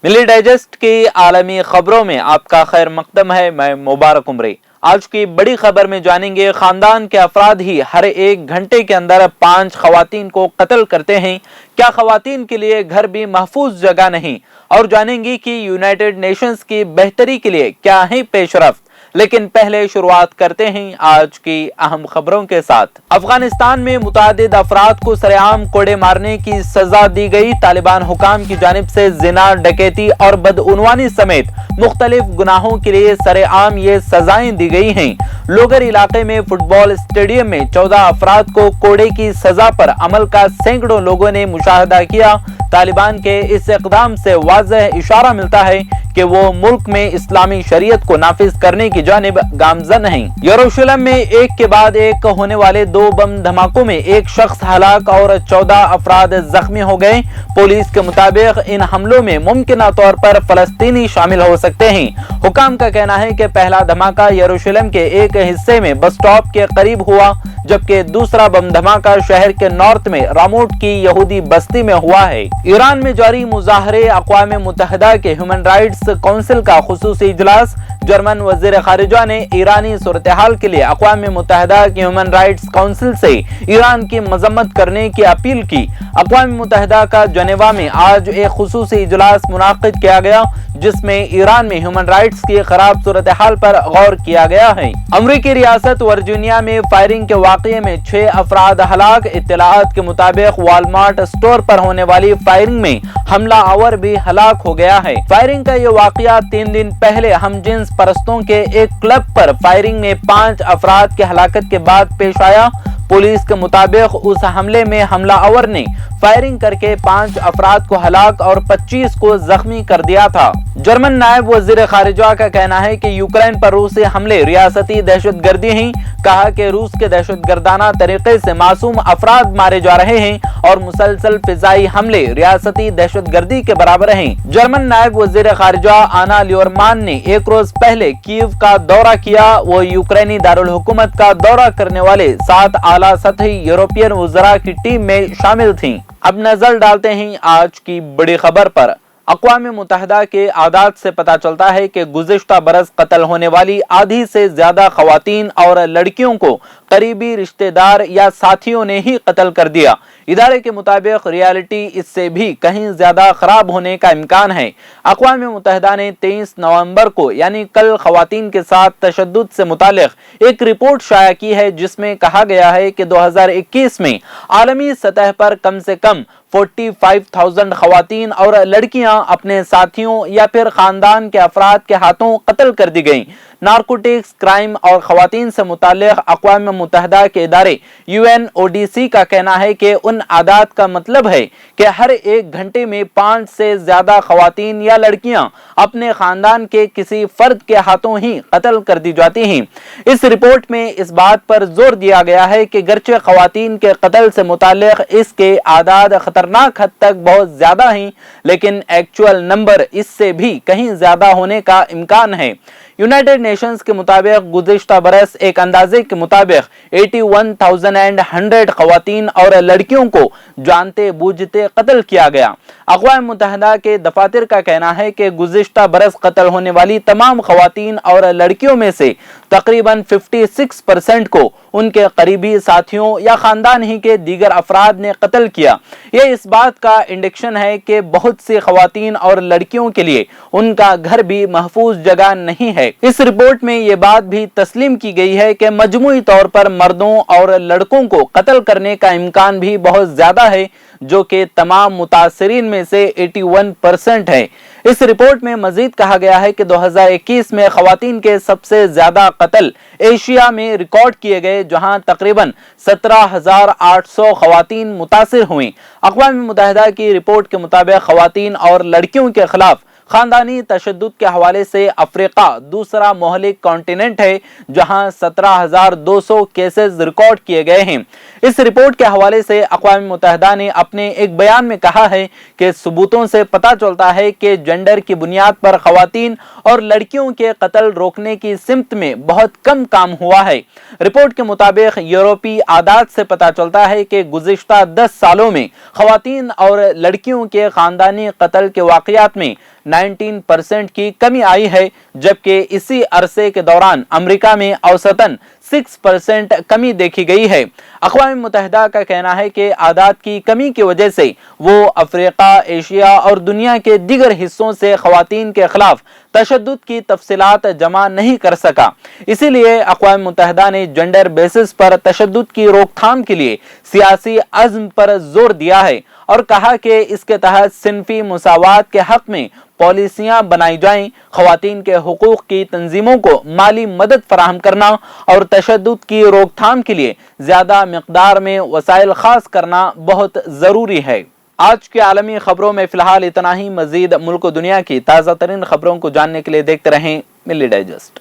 मिली digest की आलमी खबरों में आपका खैर मकदम है। मैं मुबारक उमरी। आज की बड़ी खबर में जानेंगे, खानदान के अफराद ही हर एक घंटे के अंदर 5 खवातीन को कत्ल करते हैं। क्या खवातीन के लिए घर भी महफूज जगह नहीं? और जानेंगे कि यूनाइटेड नेशंस की बेहतरी के लिए क्या है पेशरफ्त। लेकिन पहले शुरुआत करते हैं आज की अहम खबरों के साथ। अफगानिस्तान में मुतादिद अफराद को सरेआम कोड़े मारने की सजा दी गई। तालिबान हुकाम की जानिब से जिना, डकैती और बदउनवानी समेत मुख्तलिफ गुनाहों के लिए सरेआम ये सजाएं दी गई हैं। लोगर इलाके में फुटबॉल स्टेडियम में 14 अफराद को कोड़े की सजा पर अमल का सैकड़ों लोगों ने मुशाहदा किया। तालिबान के इस इक़दाम से वाज़ेह इशारा मिलता है कि वो मुल्क में इस्लामी शरीयत को नाफिज करने की जानिब गामजन हैं। यरूशलेम में एक के बाद एक होने वाले 2 बम धमाकों में एक शख्स हलाक और 14 अफराद जख्मी हो गए। पुलिस के मुताबिक इन हमलों में मुमकिन तौर पर फलस्तीनी शामिल हो सकते हैं। हुकाम का कहना है कि पहला धमाका यरूशलेम के एक हिस्से में बस स्टॉप के करीब हुआ, जबकि दूसरा बम धमाका शहर के नॉर्थ में रामोट की यहूदी बस्ती में हुआ है। ईरान में जारी मुजाहरे, अक़वाम मुत्तहिदा के ह्यूमन राइट्स काउंसिल का खुसूसी इजलास। जर्मन वज़ीर खारिजा ने ईरानी सूरत हाल के लिए अक़वाम मुत्तहिदा के ह्यूमन राइट्स काउंसिल से ईरान की मजम्मत करने की अपील की। अक़वाम मुत्तहिदा का जनेवा में आज एक खुसूसी इजलास मुनाक़िद किया गया, जिसमें ईरान में ह्यूमन राइट्स की खराब सूरत हाल पर गौर किया गया है। अमरीकी रियासत वर्जीनिया में फायरिंग के वाक़ये में 6 अफराद हलाक। इत्तलाआत के मुताबिक वॉलमार्ट स्टोर पर होने वाली फायरिंग में हमला आवर भी हलाक हो गया है। फायरिंग का ये वाक़या 3 दिन पहले हमजिन्स परस्तों के एक क्लब पर फायरिंग में 5 अफराद के हलाकत के बाद पेश आया। पुलिस के मुताबिक उस हमले में हमला आवर ने फायरिंग करके 5 अफराद को हलाक और 25 को जख्मी कर दिया था। जर्मन नायब वज़ीर खारिजा का कहना है कि यूक्रेन पर रूसी हमले रियासती दहशतगर्दी हैं। कहा कि रूस के दहशतगर्दाना तरीके से मासूम अफराद मारे जा रहे हैं और मुसलसल फिजाई हमले रियासती दहशतगर्दी के बराबर हैं। जर्मन नायब वज़ीर खारिजा आना लियोरमान ने एक रोज पहले कीव का दौरा किया। वो यूक्रेनी दारुल हुकूमत का दौरा करने वाले 7 आला सतही यूरोपियन वज़रा की टीम में शामिल थीं। अब नजर डालते हैं आज की बड़ी खबर पर। अक़वाम मुत्तहिदा के आदात से पता चलता है कि गुज़िश्ता बरस कत्ल होने वाली आधी से ज्यादा ख़वातीन और लड़कियों को करीबी रिश्तेदार या साथियों ने ही कत्ल कर दिया। इदारे के मुताबिक रियलिटी इससे भी कहीं ज्यादा खराब होने का इम्कान है। अक़वाम मुत्तहिदा ने 23 नवंबर को यानी कल ख़वातीन के साथ तशद्दुद से मुतालिक एक रिपोर्ट शाया की है, जिसमें कहा गया है कि 2021 में आलमी सतह पर कम से कम 45,000 ख़वातीन और लड़कियां अपने साथियों या फिर खानदान के अफराद के हाथों कत्ल कर दी गईं। नारकोटिक्स, क्राइम और ख़वातीन से मुताल्लिक़ अक़वाम मुत्तहिदा के इदारे UNODC का कहना है कि उन आदात का मतलब है कि हर एक घंटे में 5 से ज्यादा ख़वातीन या लड़कियां अपने खानदान के किसी फर्द के हाथों ही कत्ल कर दी जाती हैं। इस रिपोर्ट में इस बात पर जोर दिया गया है कि गर्चे ख़वातीन के कत्ल से मुताल्लिक़ इसके आदाद खतरनाक हद तक बहुत ज्यादा हैं, लेकिन एक्चुअल नंबर इससे भी कहीं ज्यादा होने का इम्कान है। यूनाइटेड नेशंस के मुताबिक गुज़िश्ता बरस एक अंदाजे के मुताबिक 81,100 ख़वातीन और लड़कियों को जानते बूझते कत्ल किया गया। अक़वाम मुत्तहिदा के दफातर का कहना है कि गुज़िश्ता बरस कत्ल होने वाली तमाम ख़वातीन और लड़कियों में से तकरीबन 56% को उनके करीबी साथियों या खानदान ही के दीगर अफराद ने कत्ल किया। यह इस बात का इंडिकेशन है कि बहुत सी ख़वातीन और लड़कियों के लिए उनका घर भी महफूज जगह नहीं है। इस रिपोर्ट में ये बात भी तस्लीम की गई है कि मजमूई तौर पर मर्दों और लड़कों को कत्ल करने का इम्कान भी बहुत ज्यादा है, जो कि तमाम मुतासिरीन में से 81% है। इस रिपोर्ट में मजीद कहा गया है कि 2021 में ख़वातीन के सबसे ज्यादा कत्ल एशिया में रिकॉर्ड किए गए, जहां तकरीबन 17,800 ख़वातीन मुतासिर हुई। अक़वाम मुत्तहिदा की रिपोर्ट के मुताबिक ख़वातीन और लड़कियों के खिलाफ खानदानी तशद्दुद के हवाले से अफ्रीका दूसरा मोहलिक कॉन्टिनेंट है, जहां 17,200 केसेस रिकॉर्ड किए गए हैं। इस रिपोर्ट के हवाले से अक़वाम मुत्तहिदा ने अपने एक बयान में कहा है कि सबूतों से पता चलता है कि जेंडर की बुनियाद पर ख़वातीन اور لڑکیوں کے قتل روکنے کی سمت میں بہت کم کام ہوا ہے۔ رپورٹ کے مطابق یورپی عادات سے پتہ چلتا ہے کہ گزشتہ 10 سالوں میں خواتین اور لڑکیوں کے خاندانی قتل کے واقعات میں 19% کی کمی آئی ہے، جبکہ اسی عرصے کے دوران امریکہ میں اوسطاً 6% کمی دیکھی گئی ہے۔ اقوام متحدہ کا کہنا ہے کہ عادات کی کمی کی وجہ سے وہ افریقہ، ایشیا اور دنیا کے دیگر حصوں سے خواتین کے خلاف تشدد کی تفصیلات جمع نہیں کر سکا۔ اسی لیے اقوام متحدہ نے جنڈر بیسس پر تشدد کی روک تھام کے لیے سیاسی عزم پر زور دیا ہے اور کہا کہ اس کے تحت صنفی مساوات کے حق میں پالیسیاں بنائی جائیں، خواتین کے حقوق کی تنظیموں کو مالی مدد فراہم کرنا اور تشدد کی روک تھام کے لیے زیادہ مقدار میں وسائل خاص کرنا بہت ضروری ہے۔ آج کی عالمی خبروں میں فی الحال اتنا ہی۔ مزید ملک و دنیا کی تازہ ترین خبروں کو جاننے کے لیے دیکھتے رہیں ملی ڈائجسٹ۔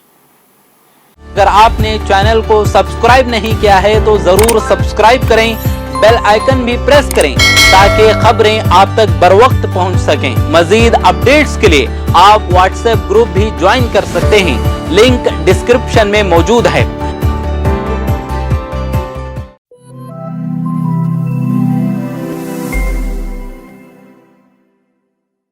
اگر آپ نے چینل کو سبسکرائب نہیں کیا ہے تو ضرور سبسکرائب کریں، بیل آئیکن بھی پریس کریں تاکہ خبریں آپ تک بر وقت پہنچ سکیں۔ مزید اپڈیٹس کے لیے آپ واٹس ایپ گروپ بھی جوائن کر سکتے ہیں، لنک ڈسکرپشن میں موجود ہے۔